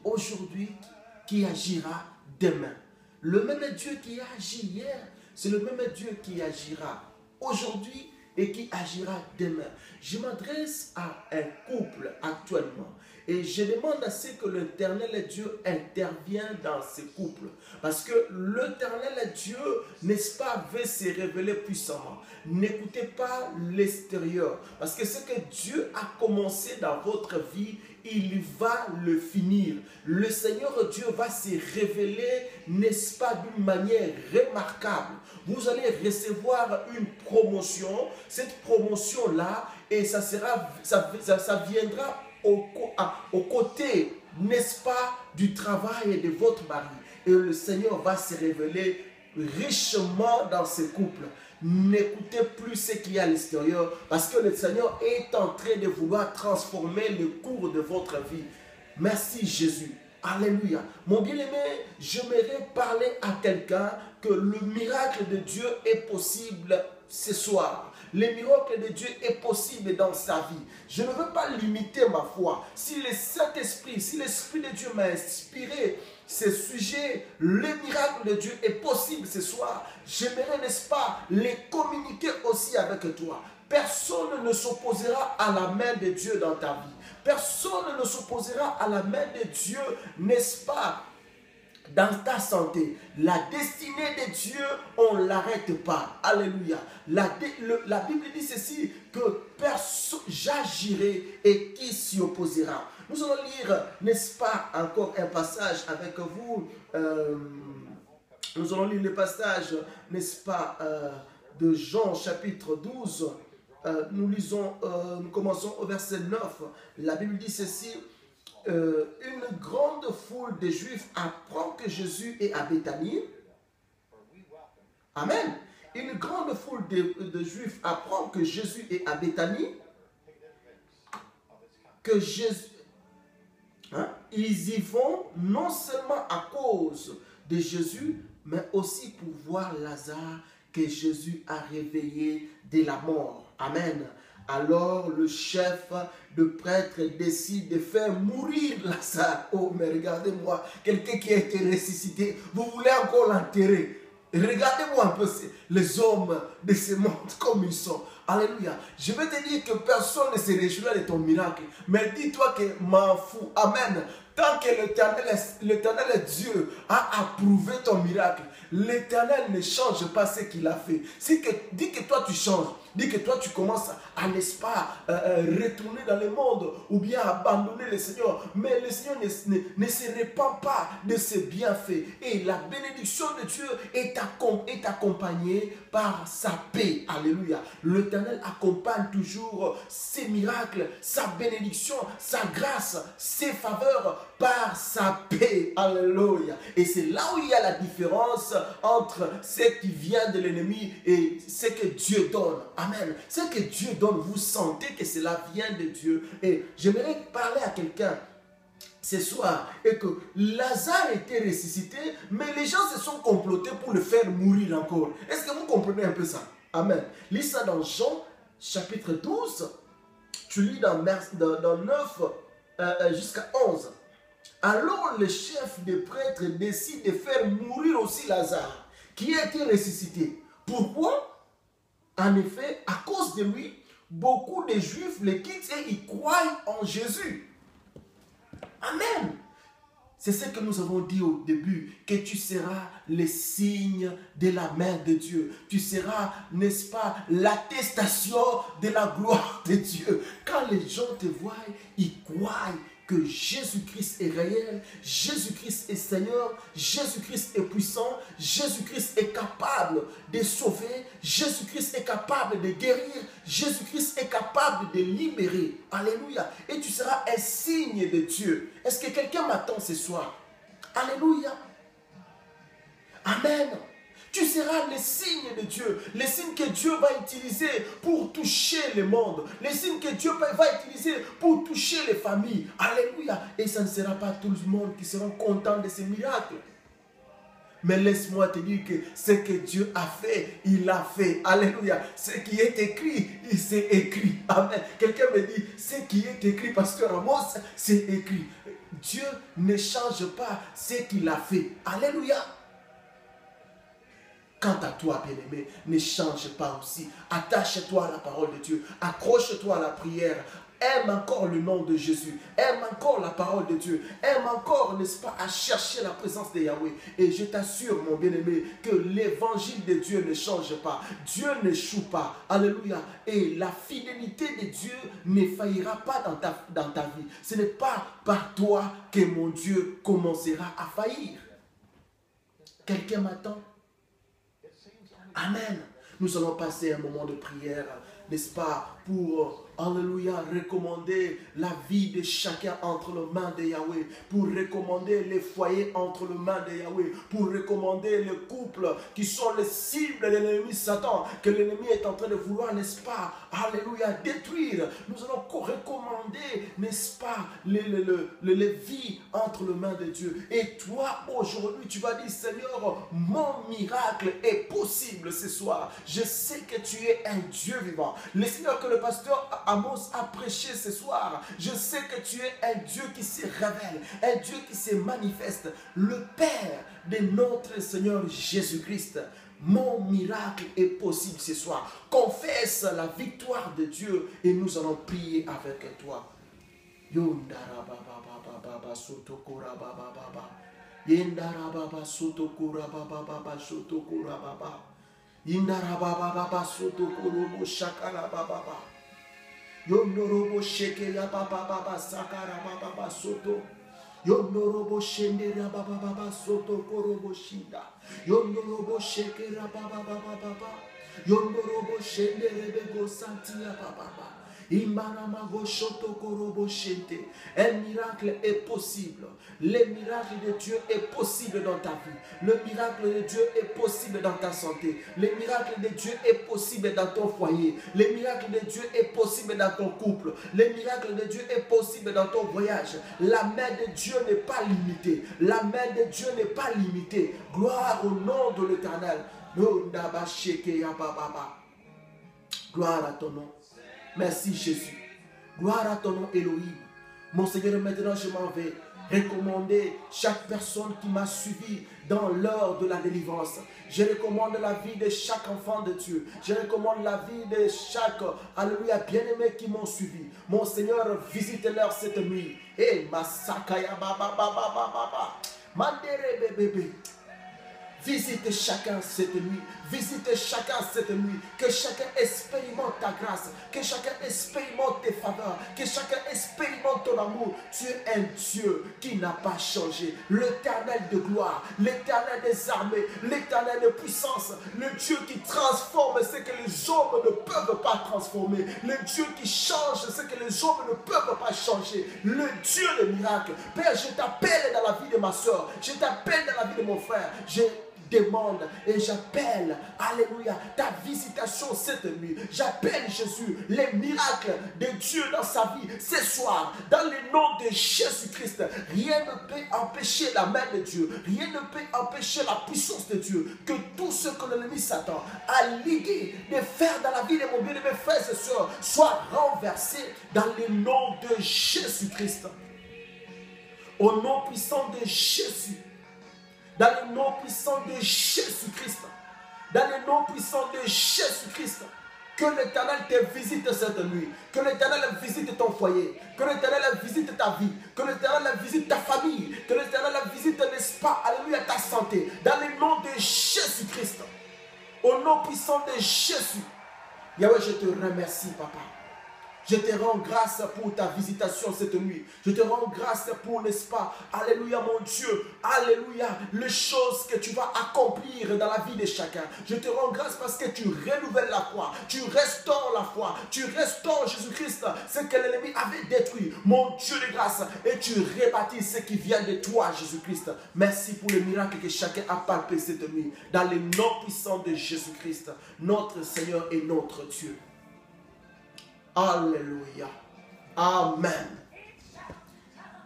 aujourd'hui qui agira demain. Le même Dieu qui a agi hier, c'est le même Dieu qui agira aujourd'hui et qui agira demain. Je m'adresse à un couple actuellement et je demande à ce que l'Éternel Dieu intervienne dans ce couple. Parce que l'Éternel Dieu, n'est-ce pas, veut se révéler puissamment. N'écoutez pas l'extérieur. Parce que ce que Dieu a commencé dans votre vie, il va le finir. Le Seigneur Dieu va se révéler, n'est-ce pas, d'une manière remarquable. Vous allez recevoir une promotion. Cette promotion-là, et ça viendra au côté, n'est-ce pas, du travail de votre mari. Et le Seigneur va se révéler richement dans ce couple. N'écoutez plus ce qu'il y a à l'extérieur, parce que le Seigneur est en train de vouloir transformer le cours de votre vie. Merci Jésus. Alléluia. Mon bien-aimé, j'aimerais parler à quelqu'un que le miracle de Dieu est possible ce soir. Le miracle de Dieu est possible dans sa vie. Je ne veux pas limiter ma foi. Si le Saint-Esprit, si l'Esprit de Dieu m'a inspiré ce sujet, le miracle de Dieu est possible ce soir. J'aimerais, n'est-ce pas, les communiquer aussi avec toi. Personne ne s'opposera à la main de Dieu dans ta vie. Personne ne s'opposera à la main de Dieu, n'est-ce pas, dans ta santé. La destinée de Dieu, on ne l'arrête pas. Alléluia. La Bible dit ceci, que j'agirai et qui s'y opposera. Nous allons lire, n'est-ce pas, encore un passage avec vous. Nous allons lire le passage, n'est-ce pas, de Jean chapitre 12. Nous commençons au verset 9. La Bible dit ceci. Une grande foule de Juifs apprend que Jésus est à Béthanie. Amen. Une grande foule de Juifs apprend que Jésus est à Béthanie. Que Jésus... Ils y vont non seulement à cause de Jésus, mais aussi pour voir Lazare que Jésus a réveillé de la mort. Amen. Alors le chef de prêtre décide de faire mourir Lazare. Oh, mais regardez-moi, quelqu'un qui a été ressuscité, vous voulez encore l'enterrer. Regardez-moi un peu les hommes de ce monde comme ils sont. Alléluia. Je vais te dire que personne ne se réjouira de ton miracle. Mais dis-toi que m'en fous. Amen. Tant que l'Éternel Dieu a approuvé ton miracle, l'Éternel ne change pas ce qu'il a fait. Dis que toi tu changes. Dis que toi tu commences à, n'est-ce pas, retourner dans le monde ou bien abandonner le Seigneur. Mais le Seigneur ne se répand pas de ses bienfaits. Et la bénédiction de Dieu est accompagnée par sa paix. Alléluia. L'Éternel accompagne toujours ses miracles, sa bénédiction, sa grâce, ses faveurs par sa paix. Alléluia. Et c'est là où il y a la différence entre ce qui vient de l'ennemi et ce que Dieu donne. Amen. Ce que Dieu donne, vous sentez que cela vient de Dieu. Et j'aimerais parler à quelqu'un ce soir et que Lazare était ressuscité, mais les gens se sont complotés pour le faire mourir encore. Est-ce que vous comprenez un peu ça? Amen. Lis ça dans Jean chapitre 12. Tu lis dans 9 jusqu'à 11. Alors le chef des prêtres décide de faire mourir aussi Lazare, qui a été ressuscité. Pourquoi? En effet, à cause de lui, beaucoup de Juifs le quittent et ils croient en Jésus. Amen. C'est ce que nous avons dit au début, que tu seras le signe de la main de Dieu. Tu seras, n'est-ce pas, l'attestation de la gloire de Dieu. Quand les gens te voient, ils croient que Jésus-Christ est réel, Jésus-Christ est Seigneur, Jésus-Christ est puissant, Jésus-Christ est capable de sauver, Jésus-Christ est capable de guérir, Jésus-Christ est capable de libérer. Alléluia. Et tu seras un signe de Dieu. Est-ce que quelqu'un m'attend ce soir? Alléluia. Amen. Tu seras le signe de Dieu, le signe que Dieu va utiliser pour toucher le monde, le signe que Dieu va utiliser pour toucher les familles. Alléluia. Et ça ne sera pas tout le monde qui sera content de ces miracles. Mais laisse-moi te dire que ce que Dieu a fait, il l'a fait. Alléluia. Ce qui est écrit, il s'est écrit. Amen. Quelqu'un me dit, ce qui est écrit, Pasteur Amos, c'est écrit. Dieu ne change pas ce qu'il a fait. Alléluia. Quant à toi, bien-aimé, ne change pas aussi. Attache-toi à la parole de Dieu. Accroche-toi à la prière. Aime encore le nom de Jésus. Aime encore la parole de Dieu. Aime encore, n'est-ce pas, à chercher la présence de Yahweh. Et je t'assure, mon bien-aimé, que l'évangile de Dieu ne change pas. Dieu n'échoue pas. Alléluia. Et la fidélité de Dieu ne faillira pas dans ta vie. Ce n'est pas par toi que mon Dieu commencera à faillir. Quelqu'un m'attend? Amen. Nous allons passer un moment de prière, n'est-ce pas, pour, alléluia, recommander la vie de chacun entre les mains de Yahweh, pour recommander les foyers entre les mains de Yahweh, pour recommander les couples qui sont les cibles de l'ennemi Satan, que l'ennemi est en train de vouloir, n'est-ce pas, alléluia, détruire. Nous allons recommander, n'est-ce pas, les vies entre les mains de Dieu. Et toi, aujourd'hui, tu vas dire, Seigneur, mon miracle est possible ce soir. Je sais que tu es un Dieu vivant. Le Seigneur que le pasteur Amos a prêché ce soir, je sais que tu es un Dieu qui se révèle, un Dieu qui se manifeste, le Père de notre Seigneur Jésus-Christ. Mon miracle est possible ce soir. Confesse la victoire de Dieu et nous allons prier avec toi. Yondara baba baba baba sotokora baba baba. Yendara baba sotokora baba baba sotokora baba. Yindara baba baba sotokoro bo shakara baba baba. Yondorobo shekeya baba baba sakara baba baba soto. Yondorobo shendera baba baba soto korobo shinda. Yondorobo shekera baba baba baba. Yondorobo shendere bego santia baba baba. Un miracle est possible. Le miracle de Dieu est possible dans ta vie. Le miracle de Dieu est possible dans ta santé. Le miracle de Dieu est possible dans ton foyer. Le miracle de Dieu est possible dans ton couple. Le miracle de Dieu est possible dans ton voyage. La main de Dieu n'est pas limitée. La main de Dieu n'est pas limitée. Gloire au nom de l'Éternel. Gloire à ton nom. Merci Jésus. Gloire à ton nom Elohim. Mon Seigneur, maintenant je m'en vais recommander chaque personne qui m'a suivi dans l'heure de la délivrance. Je recommande la vie de chaque enfant de Dieu. Je recommande la vie de chaque, alléluia, bien-aimé qui m'ont suivi. Mon Seigneur, visite-leur cette nuit. Et Masakaya baba baba baba. Mandere bébé. Visite chacun cette nuit. Visite chacun cette nuit. Que chacun expérimente ta grâce. Que chacun expérimente tes faveurs. Que chacun expérimente ton amour. Tu es un Dieu qui n'a pas changé. L'Éternel de gloire. L'Éternel des armées. L'Éternel de puissance. Le Dieu qui transforme ce que les hommes ne peuvent pas transformer. Le Dieu qui change ce que les hommes ne peuvent pas changer. Le Dieu de miracles. Père, je t'appelle dans la vie de ma soeur. Je t'appelle dans la vie de mon frère. Je demande et j'appelle, alléluia, ta visitation cette nuit. J'appelle Jésus, les miracles de Dieu dans sa vie ce soir, dans le nom de Jésus-Christ. Rien ne peut empêcher la main de Dieu, rien ne peut empêcher la puissance de Dieu. Que tout ce que l'ennemi Satan a ligué de faire dans la vie de mon bien-aimé frère et soeur soit renversé dans le nom de Jésus-Christ. Au nom puissant de Jésus. Dans le nom puissant de Jésus-Christ. Dans le nom puissant de Jésus-Christ. Que l'Éternel te visite cette nuit. Que l'Éternel visite ton foyer. Que l'Éternel visite ta vie. Que l'Éternel visite ta famille. Que l'Éternel visite, n'est-ce pas, alléluia, ta santé. Dans le nom de Jésus-Christ. Au nom puissant de Jésus. Yahweh, je te remercie, papa. Je te rends grâce pour ta visitation cette nuit. Je te rends grâce pour, n'est-ce pas, alléluia mon Dieu, alléluia, les choses que tu vas accomplir dans la vie de chacun. Je te rends grâce parce que tu renouvelles la foi, tu restaures la foi, tu restaures Jésus-Christ, ce que l'ennemi avait détruit, mon Dieu de grâce, et tu rebâtis ce qui vient de toi, Jésus-Christ. Merci pour le miracle que chacun a palpé cette nuit, dans le nom puissant de Jésus-Christ, notre Seigneur et notre Dieu. Alléluia. Amen.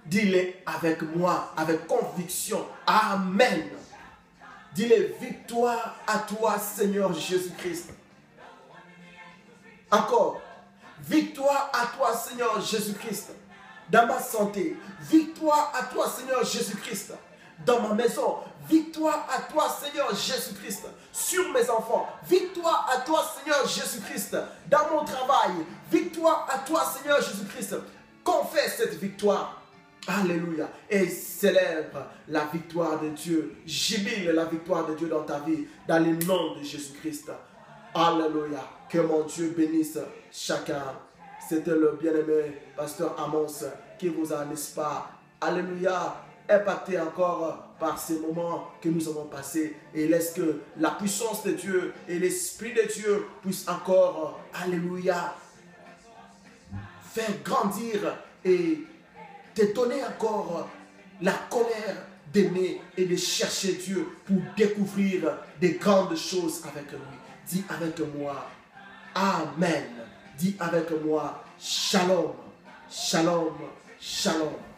Dis-le avec moi, avec conviction. Amen. Dis-le, victoire à toi, Seigneur Jésus-Christ. Encore, victoire à toi, Seigneur Jésus-Christ. Dans ma santé, victoire à toi, Seigneur Jésus-Christ. Dans ma maison, victoire à toi, Seigneur Jésus-Christ. Sur mes enfants, victoire à toi, Seigneur Jésus-Christ. Dans mon travail, victoire à toi, Seigneur Jésus-Christ. Confesse cette victoire. Alléluia. Et célèbre la victoire de Dieu. Jubile la victoire de Dieu dans ta vie. Dans le nom de Jésus-Christ. Alléluia. Que mon Dieu bénisse chacun. C'était le bien-aimé pasteur Amos qui vous a, n'est-ce pas, alléluia, impacté encore par ces moments que nous avons passés. Et laisse que la puissance de Dieu et l'Esprit de Dieu puissent encore, alléluia, faire grandir et te donner encore la colère d'aimer et de chercher Dieu pour découvrir des grandes choses avec lui. Dis avec moi, Amen. Dis avec moi, Shalom, Shalom, Shalom.